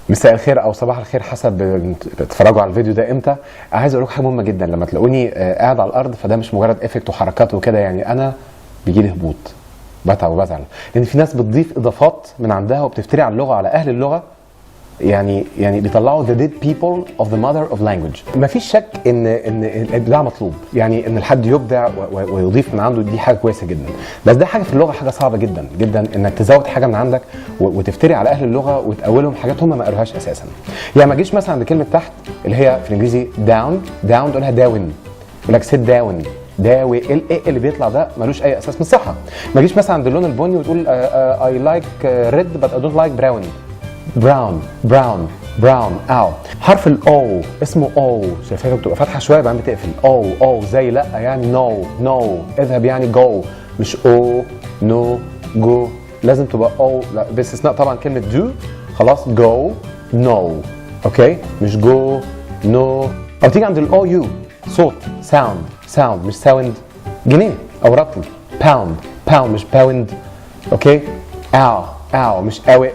مساء الخير او صباح الخير حسب بتتفرجوا على الفيديو ده امتى. عايز اقول لكم حاجه مهمه جدا. لما تلاقوني قاعد على الارض فده مش مجرد افكت وحركات وكده، يعني انا بيجي لي هبوط، بتعب وبزعل، لان في ناس بتضيف اضافات من عندها وبتفتري على اللغه، على اهل اللغه، يعني بيطلعوا the dead people of the mother of language. مفيش شك ان الابداع مطلوب، يعني ان الحد يبدع ويضيف من عنده، دي حاجه كويسه جدا. بس ده حاجه في اللغه حاجه صعبه جدا جدا، انك تزود حاجه من عندك وتفتري على اهل اللغه وتقولهم حاجات هم ما قالوهاش اساسا. يعني ما تجيش مثلا عند كلمه تحت اللي هي في الانجليزي داون تقولها داون، يقول لك سيت داون، داوي. الايه اللي بيطلع ده ملوش اي اساس من الصحه. ما تجيش مثلا عند اللون البني وتقول اي لايك ريد بس اي دونت لايك براون. براون او حرف الاو اسمه او، شايفها بتبقى فاتحه شويه بعدين بتقفل. او زي لا، يعني نو اذهب، يعني جو، مش او نو جو. لازم تبقى او، لا باستثناء طبعا كلمه دو، خلاص جو نو، اوكي، مش جو نو. او تيجي عند الاو يو صوت، ساوند مش ساوند. جنيه او رطل، باوند مش باوند، اوكي. او مش اوي